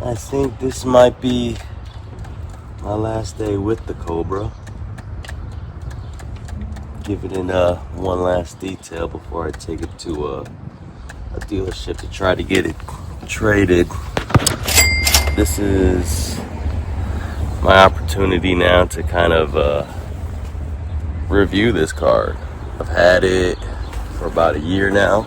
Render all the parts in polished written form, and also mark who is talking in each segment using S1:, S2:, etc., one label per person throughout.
S1: I think this might be my last day with the Cobra. Giving it one last detail before I take it to a dealership to try to get it traded. This is my opportunity now to kind of review this car. I've had it for about a year now.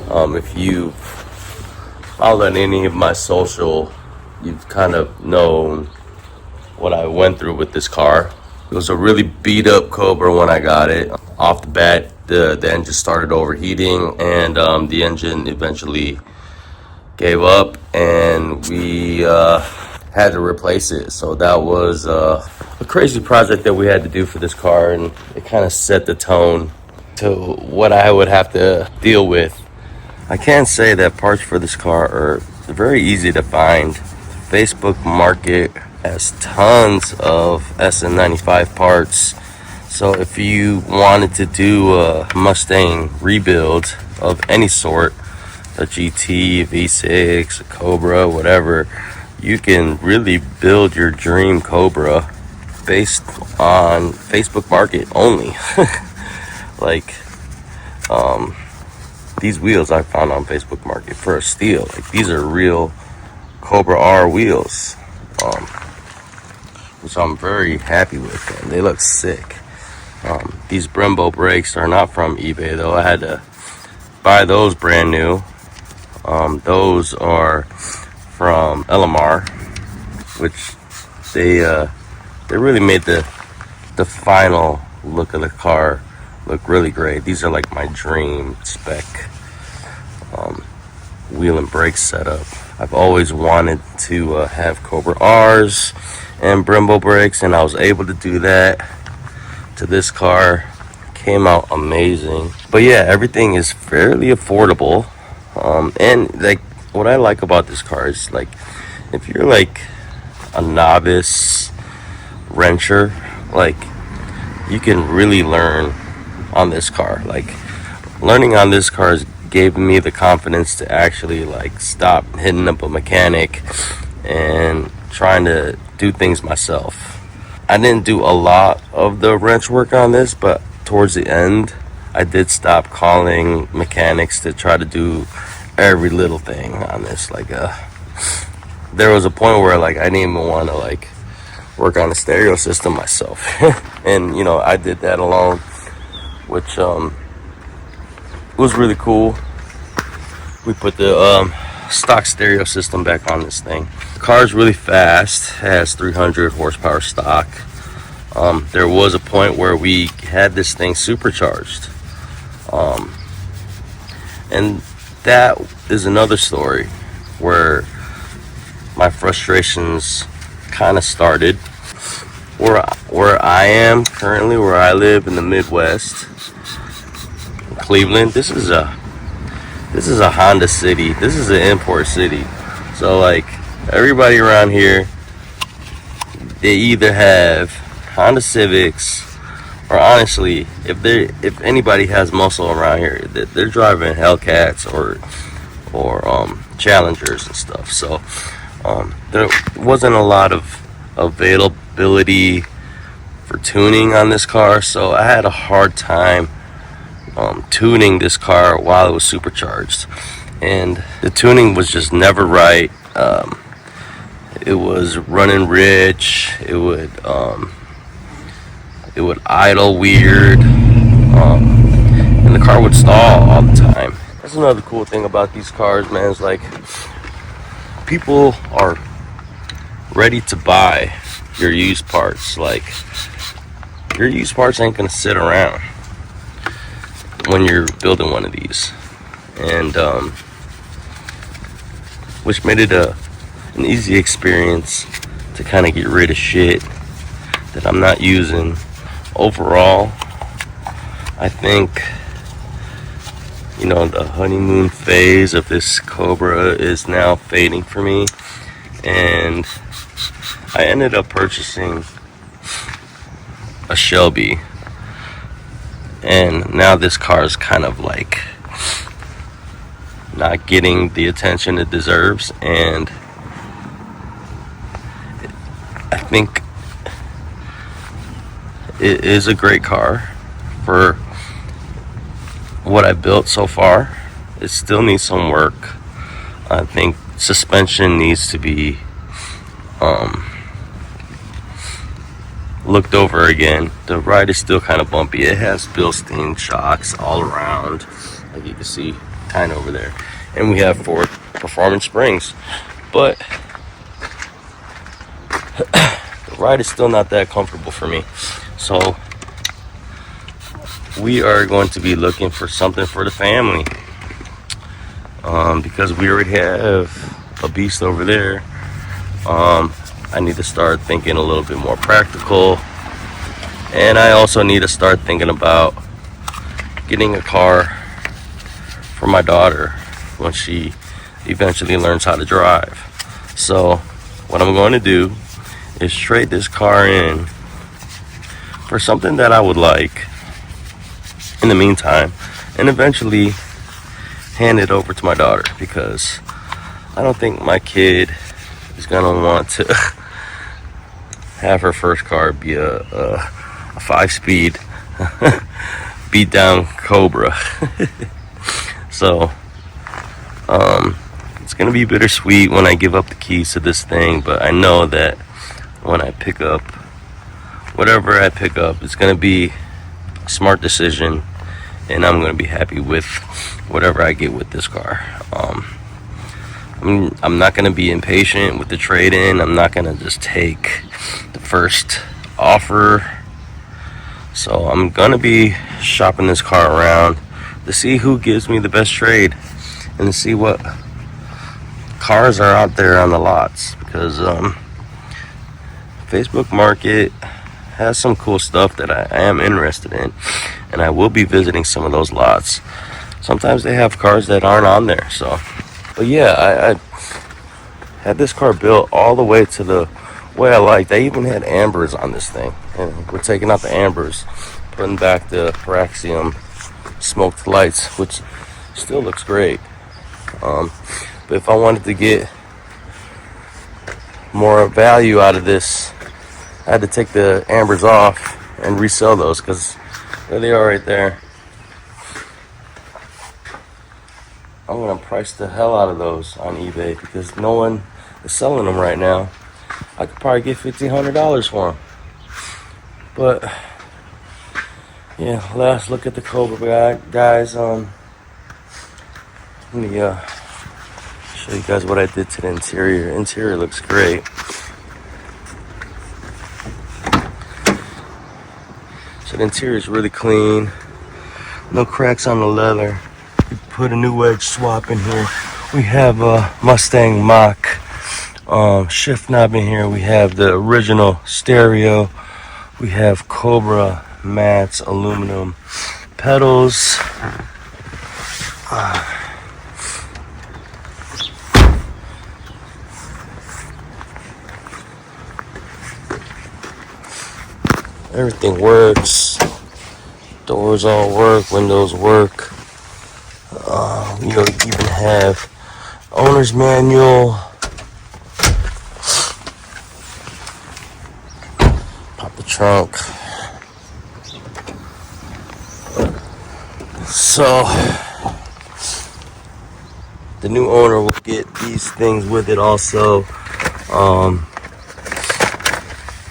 S1: If you've followed any of my social, you've kind of known what I went through with this car. It was a really beat up Cobra when I got it. Off the bat, the engine started overheating, and the engine eventually gave up, and we had to replace it. So that was a crazy project that we had to do for this car, and it kind of set the tone to what I would have to deal with. I can say that parts for this car are very easy to find. Facebook Market has tons of SN95 parts. So if you wanted to do a Mustang rebuild of any sort, a GT, a V6, a Cobra, whatever, you can really build your dream Cobra based on Facebook Market only. Like, these wheels I found on Facebook Market for a steal. Like, these are real Cobra R wheels, which I'm very happy with, and they look sick. These Brembo brakes are not from eBay though. I had to buy those brand new. Those are from LMR, which they really made the final look of the car look really great. These are like my dream spec wheel and brake setup. I've always wanted to have Cobra R's and Brembo brakes, and I was able to do that to this car. Came out amazing. But yeah, everything is fairly affordable. And like, what I like about this car is, like, if you're like a novice wrencher, like, you can really learn on this car. Like, learning on this car has given me the confidence to actually like stop hitting up a mechanic and trying to do things myself. I didn't do a lot of the wrench work on this, but towards the end I did stop calling mechanics to try to do every little thing on this. Like, there was a point where like I didn't even want to like work on the stereo system myself. And you know, I did that alone, which was really cool. We put the stock stereo system back on this thing. The car is really fast. It has 300 horsepower stock. There was a point where we had this thing supercharged, and that is another story where my frustrations kind of started. Where I am currently, where I live in the Midwest, Cleveland, this is a Honda city. This is an import city. So like, everybody around here, they either have Honda Civics, or honestly, if anybody has muscle around here, they're driving Hellcats or Challengers and stuff. So there wasn't a lot of availability for tuning on this car, so I had a hard time tuning this car while it was supercharged, and the tuning was just never right. It was running rich. It would idle weird, and the car would stall all the time. That's another cool thing about these cars, man. Is like, people are ready to buy your used parts. Like, your used parts ain't gonna sit around when you're building one of these, and which made it an easy experience to kind of get rid of shit that I'm not using. Overall, I think, you know, the honeymoon phase of this Cobra is now fading for me, and I ended up purchasing a Shelby, and now this car is kind of like not getting the attention it deserves, and I think it is a great car for what I built so far. It still needs some work. I think suspension needs to be looked over again. The ride is still kind of bumpy. It has Bilstein shocks all around, like you can see kind of over there, and we have Ford Performance springs, but the ride is still not that comfortable for me. So we are going to be looking for something for the family, because we already have a beast over there. I need to start thinking a little bit more practical, and I also need to start thinking about getting a car for my daughter when she eventually learns how to drive. So what I'm going to do is trade this car in for something that I would like in the meantime, and eventually hand it over to my daughter, because I don't think my kid is gonna want to have her first car be a 5-speed beat down Cobra. So it's gonna be bittersweet when I give up the keys to this thing, but I know that when I pick up whatever I pick up, it's gonna be a smart decision, and I'm gonna be happy with whatever I get with this car. I'm not gonna be impatient with the trade-in. I'm not gonna just take the first offer. So I'm gonna be shopping this car around to see who gives me the best trade, and to see what cars are out there on the lots, because Facebook Market has some cool stuff that I am interested in, and I will be visiting some of those lots. Sometimes they have cars that aren't on there. So, but yeah, I had this car built all the way to the way I liked. I even had ambers on this thing, and we're taking out the ambers, putting back the Paraxium smoked lights, which still looks great. But if I wanted to get more value out of this, I had to take the ambers off and resell those, because there they are right there. I'm gonna price the hell out of those on eBay, because no one is selling them right now. I could probably get $1,500 for them. But yeah, let's look at the Cobra guys. Let me show you guys what I did to the interior. Interior looks great. So the interior is really clean. No cracks on the leather. We put a new wedge swap in here. We have a Mustang Mach shift knob in here. We have the original stereo. We have Cobra mats, aluminum pedals. Everything works. Doors all work. Windows work. You even have owner's manual. Pop the trunk. So the new owner will get these things with it also.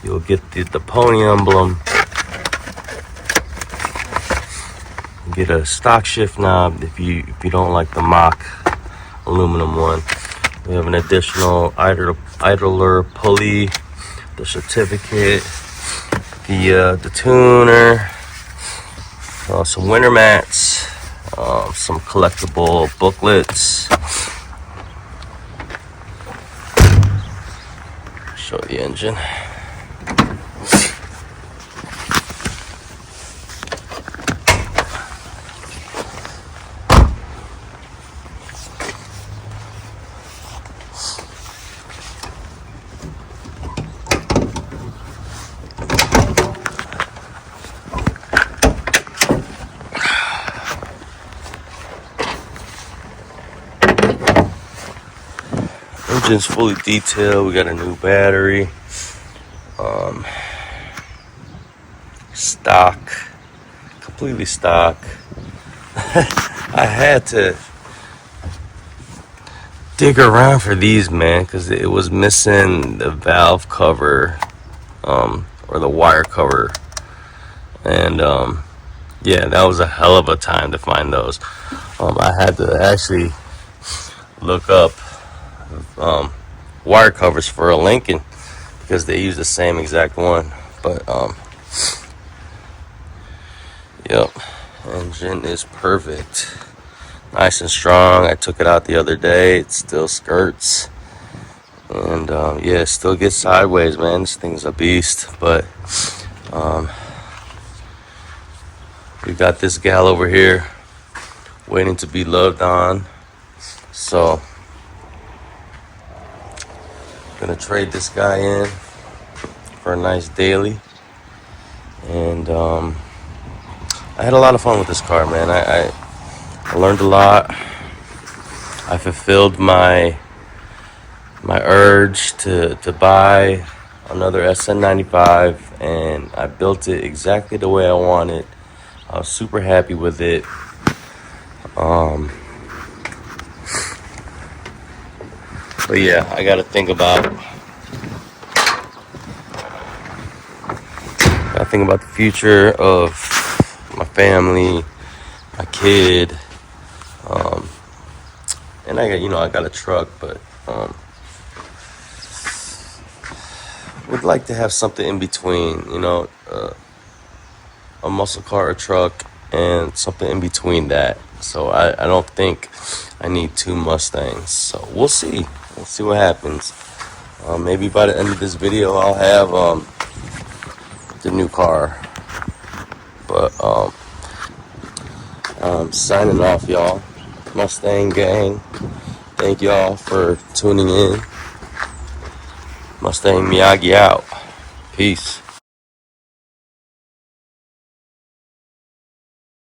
S1: You'll get the pony emblem. Get a stock shift knob if you don't like the Mach aluminum one. We have an additional idler pulley, the certificate, the tuner, some winter mats, some collectible booklets. Show the engine. Engine's fully detailed. We got a new battery. Stock. Completely stock. I had to dig around for these, man, because it was missing the valve cover, or the wire cover. And yeah, that was a hell of a time to find those. I had to actually look up wire covers for a Lincoln because they use the same exact one. But yep, engine is perfect, nice and strong. I took it out the other day. It still skirts, and yeah, it still gets sideways, man. This thing's a beast. But we got this gal over here waiting to be loved on, so gonna trade this guy in for a nice daily. And I had a lot of fun with this car, man. I learned a lot. I fulfilled my urge to buy another SN95, and I built it exactly the way I wanted. I was super happy with it. But yeah, I gotta think about the future of my family, my kid, and I got a truck, but would like to have something in between, a muscle car, a truck, and something in between that. So I don't think I need two Mustangs. So we'll see. We'll see what happens. Maybe by the end of this video, I'll have the new car. But I'm signing off, y'all. Mustang gang. Thank y'all for tuning in. Mustang Miyagi out. Peace.